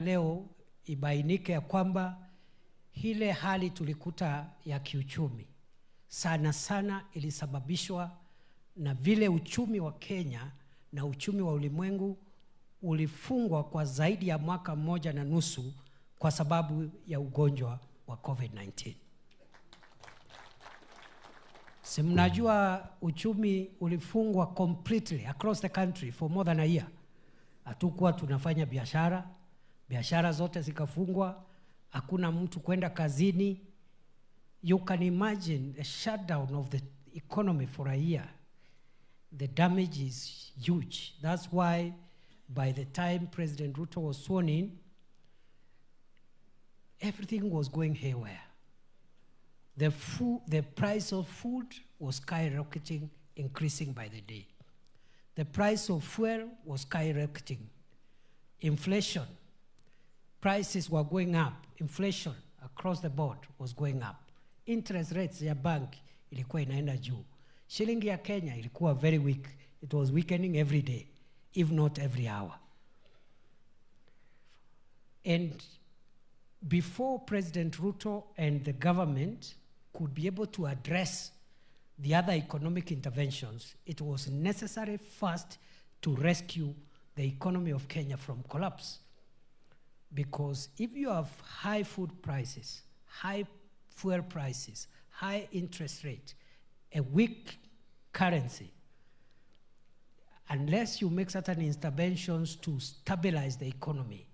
Leo ibainike ya kwamba ile hali tulikuta ya kiuchumi sana sana ilisababishwa na vile uchumi wa Kenya na uchumi wa ulimwengu ulifungwa kwa zaidi ya mwaka 1.5 kwa sababu ya ugonjwa wa COVID-19. Si mnajua uchumi ulifungwa completely across the country for more than a year. Hatukuwa tunafanya biashara, biashara zote zikafungwa, hakuna mtu kwenda kazini. You can imagine a shutdown of the economy for a year. The damage is huge. That's why by the time President Ruto was sworn in, everything was going haywire. The price of food was skyrocketing, increasing by the day. The price of fuel was skyrocketing. Inflation, prices were going up. Inflation across the board was going up. Interest rates ya bank ilikuwa inaenda juu. Shilingi ya Kenya ilikuwa very weak. It was weakening every day, if not every hour. And before President Ruto and the government could be able to address the other economic interventions, it was necessary first to rescue the economy of Kenya from collapse. Because if you have high food prices, high fuel prices, high interest rate, a weak currency, unless you make certain interventions to stabilize the economy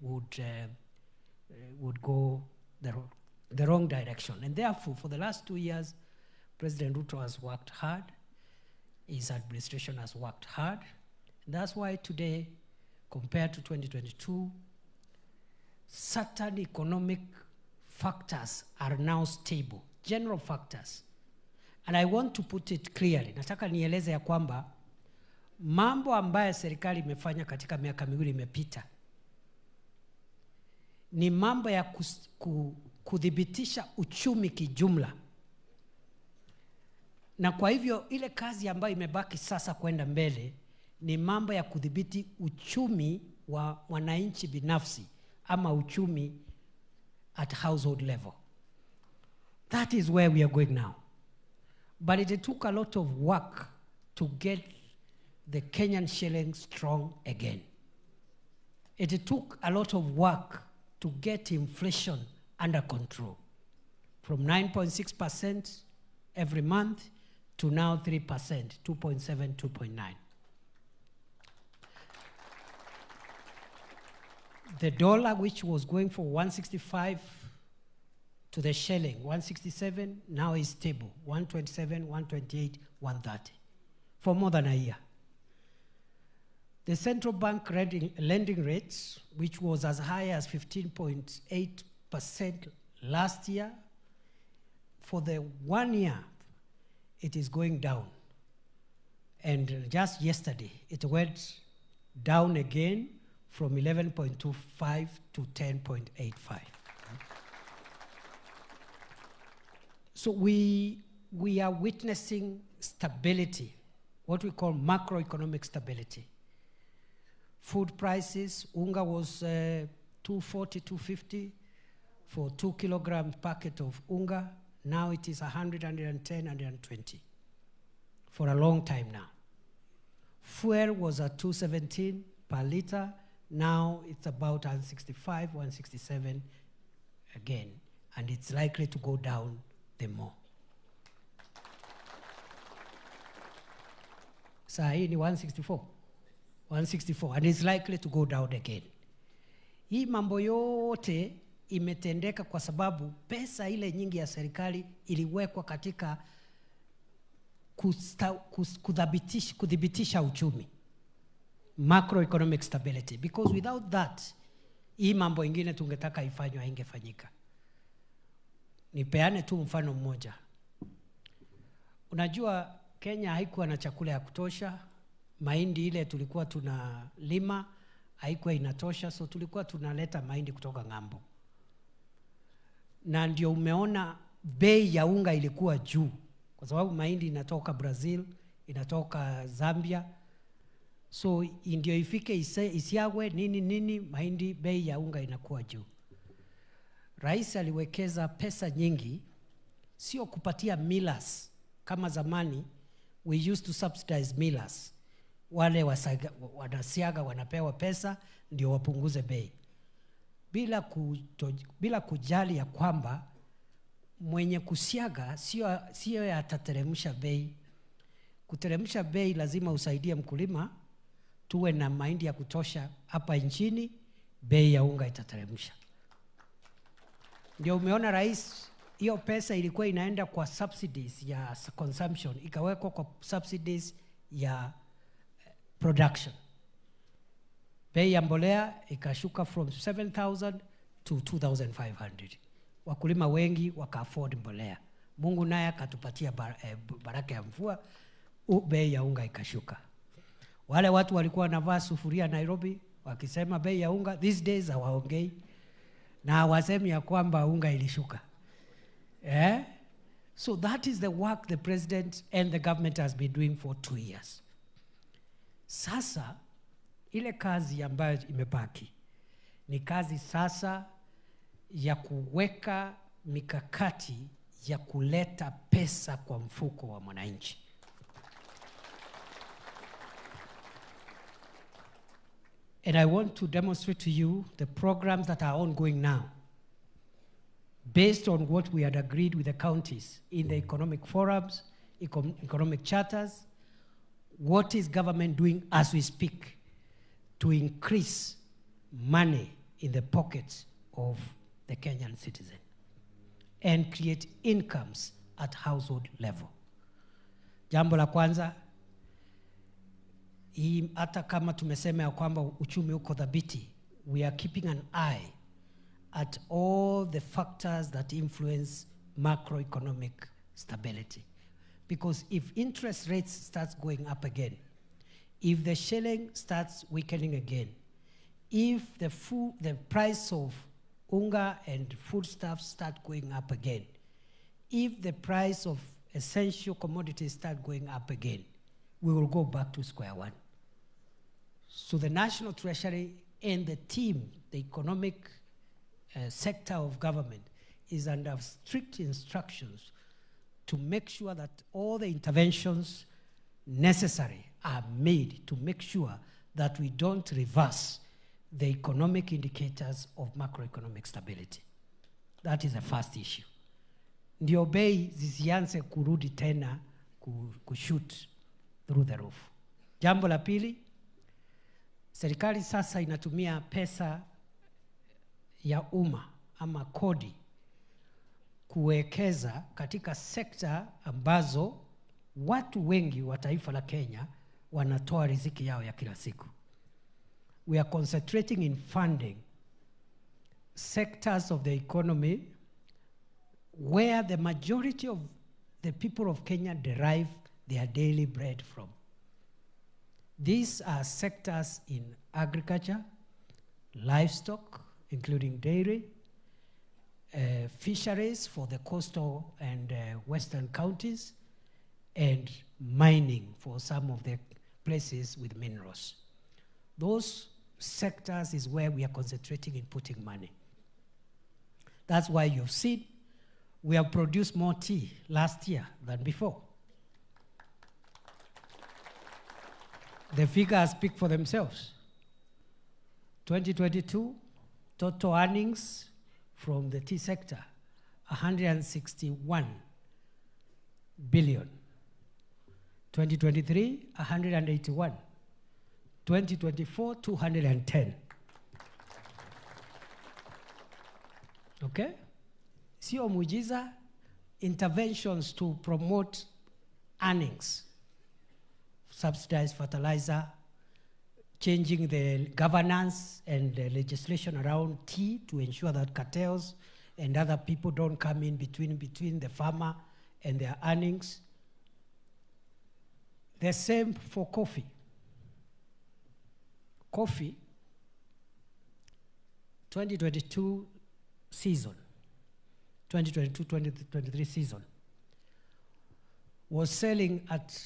would go the wrong direction. And therefore, for the last 2 years, President Ruto has worked hard. His administration has worked hard. And that's why today, compared to 2022, certain economic factors are now stable, general factors. And I want to put it clearly. Nataka nieleze ya kwamba mambo ambayo serikali imefanya katika miaka miwili imepita ni mambo ya kudhibitisha uchumi kijumla. Na kwa hivyo ile kazi ambayo imebaki sasa kwenda mbele ni mambo ya kudhibiti uchumi wa wananchi binafsi ama uchumi at household level. That is where we are going now. But it took a lot of work to get the Kenyan shilling strong again. It took a lot of work to get inflation under control. From 9.6% every month to now 3%, 2.7, 2.9. The dollar, which was going for 165 to the shilling, 167, now is stable, 127, 128, 130, for more than a year. The central bank lending rates, which was as high as 15.8% last year, for the 1 year, it is going down. And just yesterday, it went down again from 11.25 to 10.85. So we are witnessing stability, what we call macroeconomic stability. Food prices, unga was 240, 250 for 2 kilogram packet of unga. Now it is 100, 110, 120 for a long time now. Fuel was at 217 per liter. Now it's about 165, 167 again. And it's likely to go down the more. So hii ni 164, and it's likely to go down again. Hii mambo yote imetendeka kwa sababu pesa ile nyingi ya serikali iliwekwa katika kudhibitisha uchumi, macroeconomic stability, because without that hii mambo ingine tungetaka ifanywe haingefanyika. Nipeane tu mfano mmoja. Unajua Kenya haikuwa na chakula ya kutosha. Mahindi ile tulikuwa tunalima haikuwa inatosha, so tulikuwa tunaleta mahindi kutoka ng'ambo. Na ndio umeona bei ya unga ilikuwa juu kwa sababu mahindi inatoka Brazil, inatoka Zambia. So ndio ifike isiagwe nini mahindi, bei ya unga inakuwa juu. Rais aliwekeza pesa nyingi, sio kupatia millers kama zamani. We used to subsidize millers. Wale wanasiaga wanapewa pesa ndio wapunguze bei, bila kujali ya kwamba mwenye kusiaga sio atateremsha bei. Kuteremsha bei lazima usaidie mkulima, tuwe na mahindi ya kutosha hapa nchini, bei ya unga itateremsha. Ndio umeona rais, hiyo pesa ilikuwa inaenda kwa subsidies ya consumption, ikawekwa kwa subsidies ya production. Bei ya mbolea ikashuka from 7,000 to 2,500. Wakulima wengi waka afford mbolea. Mungu naye akatupatia baraka ya mvua, bei ya unga ikashuka. Wale watu walikuwa wanavaa sufuria Nairobi wakisema bei ya unga, these days hawaongei na hawasemi ya kwamba unga ilishuka. So that is the work the president and the government has been doing for 2 years. Sasa ile kazi ambayo imebaki ni kazi sasa ya kuweka mikakati ya kuleta pesa kwa mfuko wa mwananchi. And I want to demonstrate to you the programs that are ongoing now, based on what we had agreed with the counties in the economic forums, economic charters. What is government doing as we speak to increase money in the pockets of the Kenyan citizen and create incomes at household level? Jambo la kwanza, hata kama tumesema ya kwamba uchumi uko dhabiti, we are keeping an eye at all the factors that influence macroeconomic stability. Because if interest rates starts going up again, if the shilling starts weakening again, if the price of unga and foodstuffs start going up again, if the price of essential commodities start going up again, we will go back to square one. So the National Treasury and the team, the economic sector of government, is under strict instructions to make sure that all the interventions necessary are made to make sure that we don't reverse the economic indicators of macroeconomic stability. That is the first issue. Ndio bei zisianze kurudi tena kushoot through the roof. Jambo la pili, serikali sasa inatumia pesa ya umma ama kodi kuwekeza katika sekta ambazo watu wengi wa taifa la Kenya wanatoa riziki yao ya kila siku. We are concentrating in funding sectors of the economy where the majority of the people of Kenya derive their daily bread from. These are sectors in agriculture, livestock, including dairy, fisheries for the coastal and western counties, and mining for some of the places with minerals. Those sectors is where we are concentrating in putting money. That's why you've seen we have produced more tea last year than before. The figures speak for themselves. 2022, total earnings from the tea sector, 161 billion. 2023, 181. 2024, 210. Okay? Sio muujiza, interventions to promote earnings, subsidized fertilizer, changing the governance and the legislation around tea to ensure that cartels and other people don't come in between the farmer and their earnings. The same for coffee. Coffee, 2022 season, 2022-2023 season, was selling at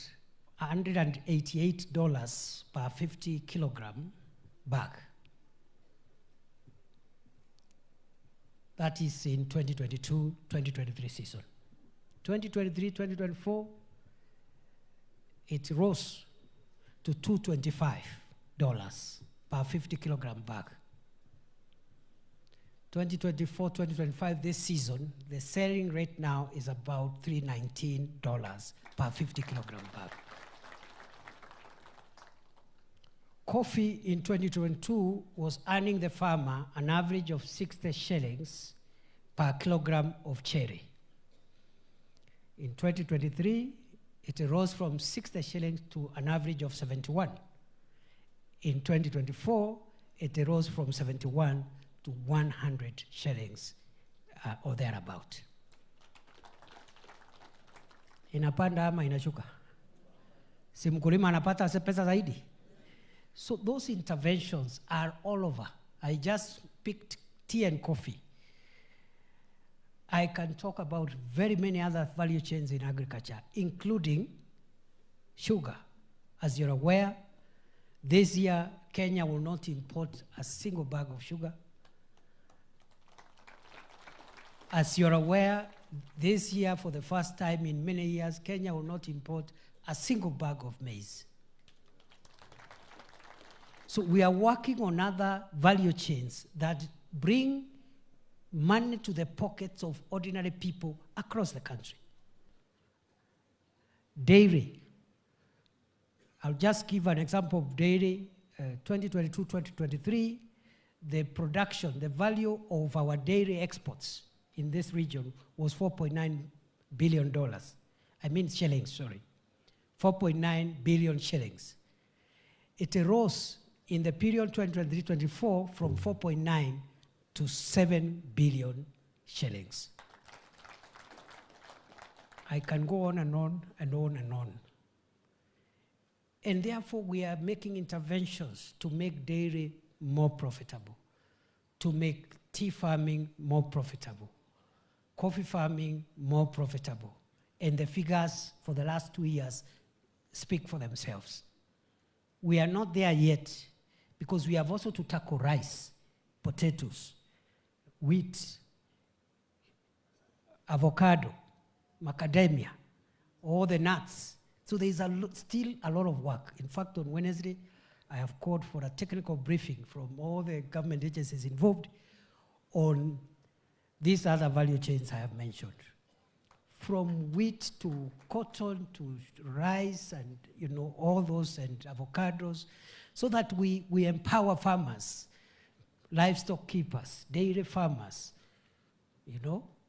$188 per 50 kilogram bag. That is in 2022-2023 season. 2023-2024, it rose to $225 per 50 kilogram bag. 2024-2025, this season, the selling rate now is about $319 per 50 kilogram bag. Coffee in 2022 was earning the farmer an average of 60 shillings per kilogram of cherry. In 2023, it rose from 60 shillings to an average of 71. In 2024, it rose from 71 to 100 shillings or thereabout. Inapanda ama inashuka? Si mkulima anapata pesa zaidi? So those interventions are all over. I just picked tea and coffee. I can talk about very many other value chains in agriculture, including sugar. As you're aware, this year, Kenya will not import a single bag of sugar. As you're aware, this year, for the first time in many years, Kenya will not import a single bag of maize. So we are working on other value chains that bring money to the pockets of ordinary people across the country. Dairy. I'll just give an example of dairy. 2022-2023, the production, the value of our dairy exports in this region was $4.9 billion. I mean shillings, sorry. 4.9 billion shillings. It rose in the period 2023-24 from 4.9 to 7 billion shillings. I can go on and on and on and on. And therefore, we are making interventions to make dairy more profitable, to make tea farming more profitable, coffee farming more profitable. And the figures for the last 2 years speak for themselves. We are not there yet because we have also to tackle rice, potatoes, wheat, avocado, macadamia, all the nuts. So there is still a lot of work. In fact, on Wednesday, I have called for a technical briefing from all the government agencies involved on these other value chains I have mentioned. From wheat to cotton to rice and all those and avocados, so that we empower farmers, livestock keepers, dairy farmers.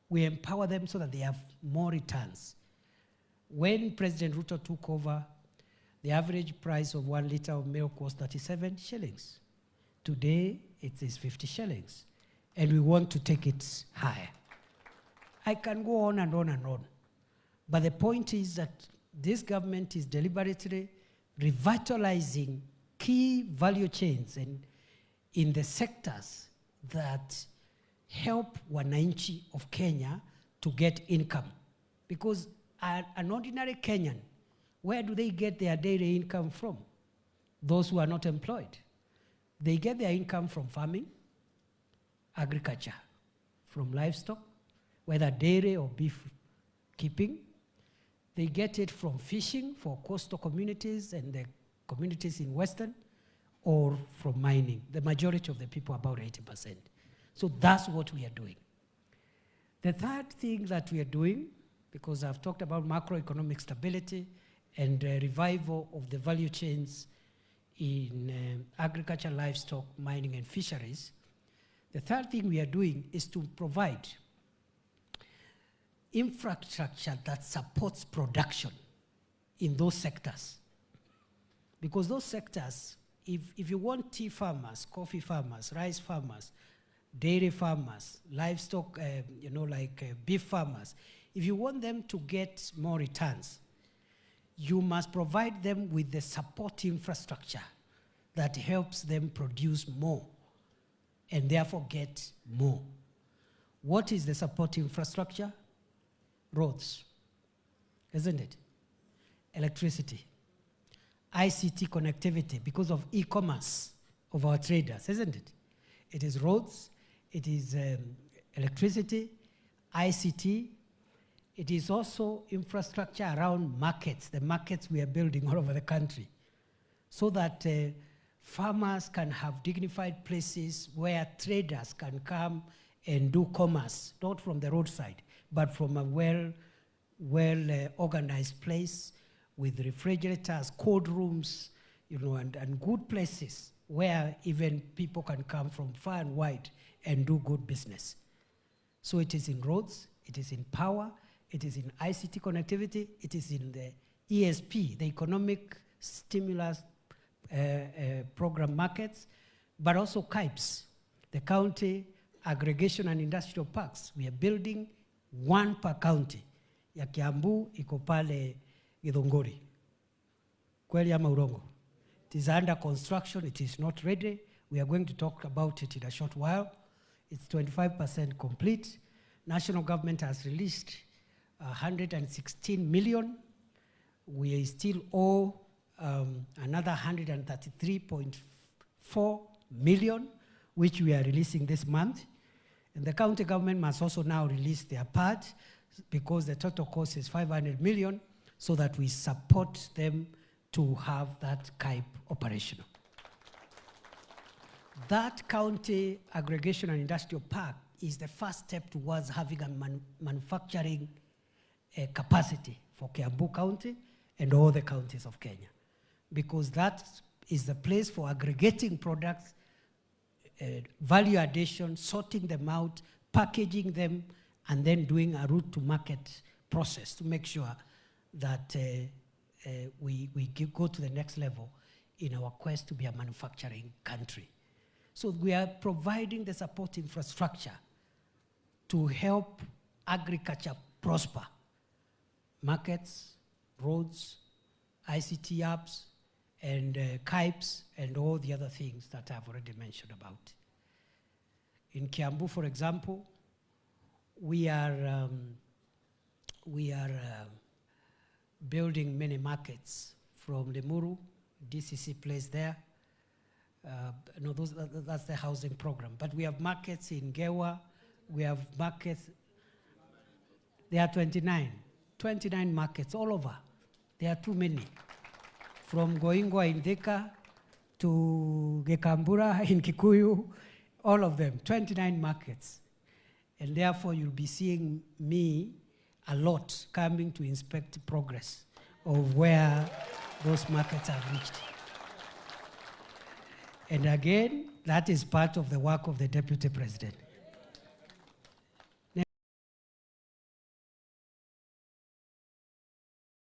We empower them so that they have more returns. When President Ruto took over, the average price of 1 liter of milk was 37 shillings. Today, it is 50 shillings. And we want to take it higher. I can go on and on and on. But the point is that this government is deliberately revitalizing key value chains and in the sectors that help wananchi of Kenya to get income. Because an ordinary Kenyan, where do they get their daily income from? Those who are not employed. They get their income from farming, agriculture, from livestock, whether dairy or beef keeping. They get it from fishing for coastal communities and the communities in Western, or from mining. The majority of the people, about 80%. So that's what we are doing. The third thing that we are doing, because I've talked about macroeconomic stability and revival of the value chains in agriculture, livestock, mining, and fisheries, the third thing we are doing is to provide infrastructure that supports production in those sectors. Because those sectors, if you want tea farmers, coffee farmers, rice farmers, dairy farmers, livestock, beef farmers, if you want them to get more returns, you must provide them with the support infrastructure that helps them produce more and therefore get more. What is the support infrastructure? Roads, isn't it? Electricity, ICT connectivity because of e-commerce of our traders, isn't it? It is roads, it is electricity, ICT. It is also infrastructure around markets, the markets we are building all over the country, so that farmers can have dignified places where traders can come and do commerce, not from the roadside, but from a well-organized place with refrigerators, cold rooms, you know, and good places where even people can come from far and wide and do good business. So it is in roads, it is in power, it is in ICT connectivity, it is in the ESP, the Economic Stimulus Program markets, but also KIPES, the County Aggregation and Industrial Parks. We are building one per county. Ya Kiambu iko pale Githunguri. Kweli ama urongo? It is under construction, it is not ready. We are going to talk about it in a short while. It's 25% complete. National government has released 116 million. We still owe another 133.4 million, which we are releasing this month. And the county government must also now release their part because the total cost is 500 million, so that we support them to have that KIPE operational. That county aggregation and industrial park is the first step towards having a manufacturing capacity for Kiambu County and all the counties of Kenya, because that is the place for aggregating products, value addition, sorting them out, packaging them, and then doing a route to market process to make sure that we go to the next level in our quest to be a manufacturing country. So we are providing the support infrastructure to help agriculture prosper. Markets, roads, ICT apps, and KIPES, and all the other things that I've already mentioned about. In Kiambu, for example, we are building many markets from the Muru, DCC place there. No, that's the housing program. But we have markets in Gewa, we have markets, there are 29 markets all over. There are too many. From Goingwa in Thika to Gekambura in Kikuyu, all of them, 29 markets. And therefore you'll be seeing me a lot coming to inspect progress of where those markets have reached. And again, that is part of the work of the Deputy President.